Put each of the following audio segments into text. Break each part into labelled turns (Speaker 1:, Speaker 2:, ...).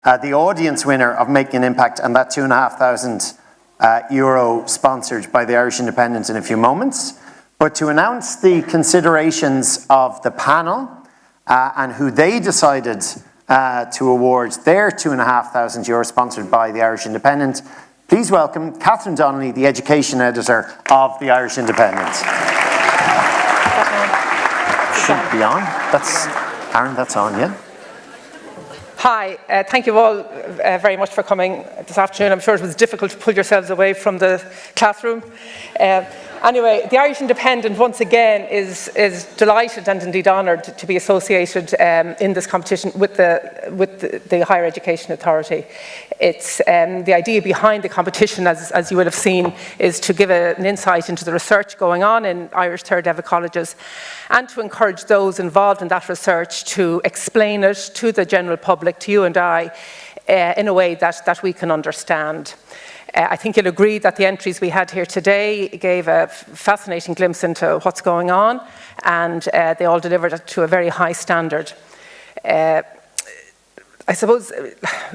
Speaker 1: the audience winner of Making an Impact, and that €2,500 sponsored by the Irish Independent in a few moments. But to announce the considerations of the panel and who they decided to award their €2,500 sponsored by the Irish Independent, please welcome Catherine Donnelly, the Education Editor of the Irish Independent. Should be on. That's Aaron, that's on, yeah?
Speaker 2: Hi, thank you all very much for coming this afternoon. I'm sure it was difficult to pull yourselves away from the classroom. Anyway, the Irish Independent once again is delighted and indeed honoured to be associated in this competition with the Higher Education Authority. It's the idea behind the competition, as you will have seen, is to give an insight into the research going on in Irish third level colleges and to encourage those involved in that research to explain it to the general public, to you and I, in a way that we can understand. I think you'll agree that the entries we had here today gave a fascinating glimpse into what's going on, and they all delivered it to a very high standard. I suppose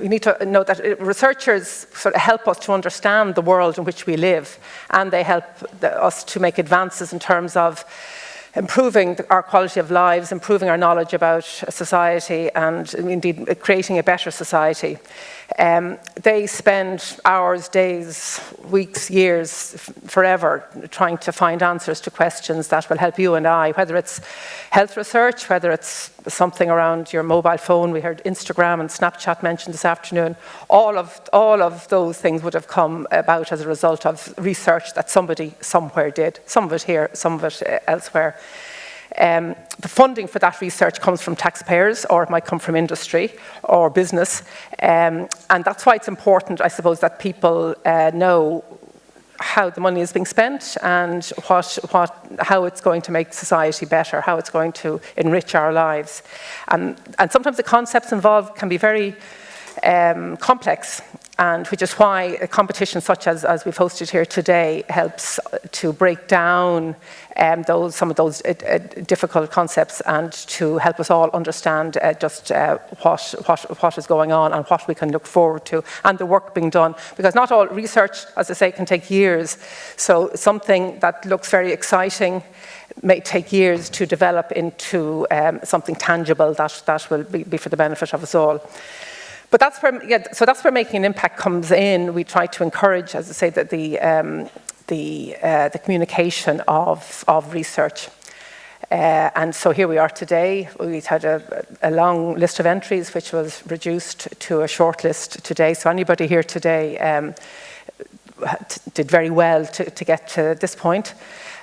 Speaker 2: we need to note that researchers sort of help us to understand the world in which we live, and they help us to make advances in terms of improving our quality of lives, improving our knowledge about society, and indeed creating a better society. They spend hours, days, weeks, years, forever trying to find answers to questions that will help you and I, whether it's health research, whether it's something around your mobile phone. We heard Instagram and Snapchat mentioned this afternoon. All of those things would have come about as a result of research that somebody somewhere did. Some of it here, some of it elsewhere. The funding for that research comes from taxpayers, or it might come from industry or business, and that's why it's important, I suppose, that people know how the money is being spent and how it's going to make society better, how it's going to enrich our lives. And sometimes the concepts involved can be very complex, and which is why a competition such as we've hosted here today helps to break down some of those difficult concepts and to help us all understand just what is going on and what we can look forward to, and the work being done. Because not all research, as I say, can take years. So something that looks very exciting may take years to develop into something tangible that will be for the benefit of us all. But that's where Making an Impact comes in. We try to encourage, as I say, that the communication of research. And so here we are today. We had a long list of entries, which was reduced to a short list today. So anybody here today did very well to get to this point.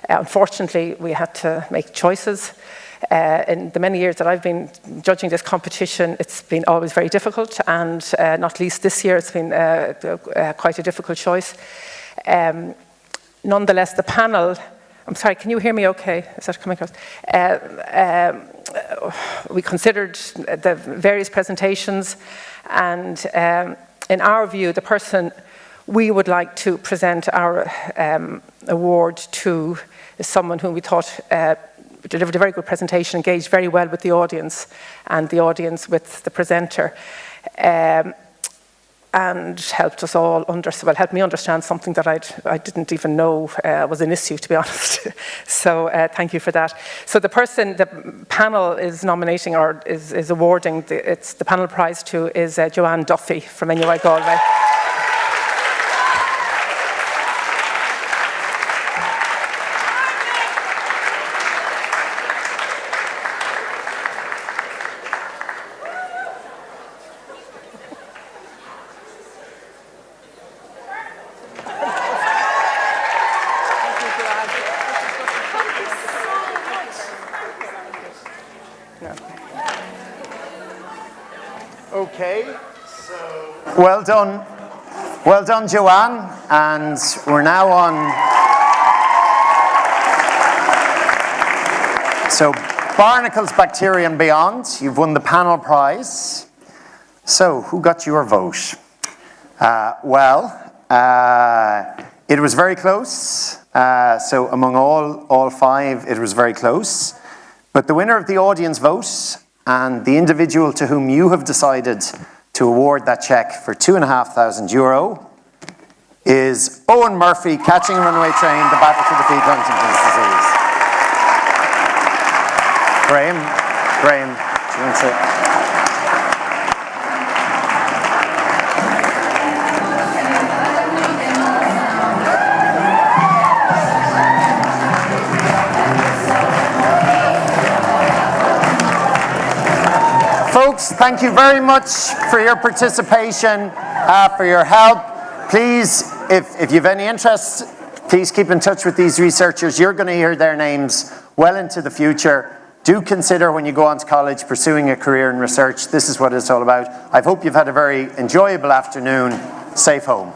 Speaker 2: Unfortunately, we had to make choices. In the many years that I've been judging this competition, it's been always very difficult, and not least this year, it's been quite a difficult choice. Nonetheless, the panel, I'm sorry, can you hear me okay? Is that coming across? We considered the various presentations, and in our view, the person we would like to present our award to is someone whom we thought delivered a very good presentation, engaged very well with the audience, and the audience with the presenter, and helped us all helped me understand something that I didn't even know was an issue, to be honest. So thank you for that. So the panel is nominating, or is awarding the panel prize to, is Joanne Duffy from NUI Galway.
Speaker 1: Okay, so well done, Joanne, and we're now on. So Barnacles, Bacteria and Beyond, you've won the panel prize. So who got your vote? It was very close. So among all five, it was very close. But the winner of the audience vote, and the individual to whom you have decided to award that cheque for €2,500 is Owen Murphy, Catching a Runaway Train, The Battle to Defeat Huntington's Disease. Graham, do you want to... Folks, thank you very much for your participation, for your help. Please, if you have any interest, please keep in touch with these researchers. You're going to hear their names well into the future. Do consider when you go on to college pursuing a career in research. This is what it's all about. I hope you've had a very enjoyable afternoon. Safe home.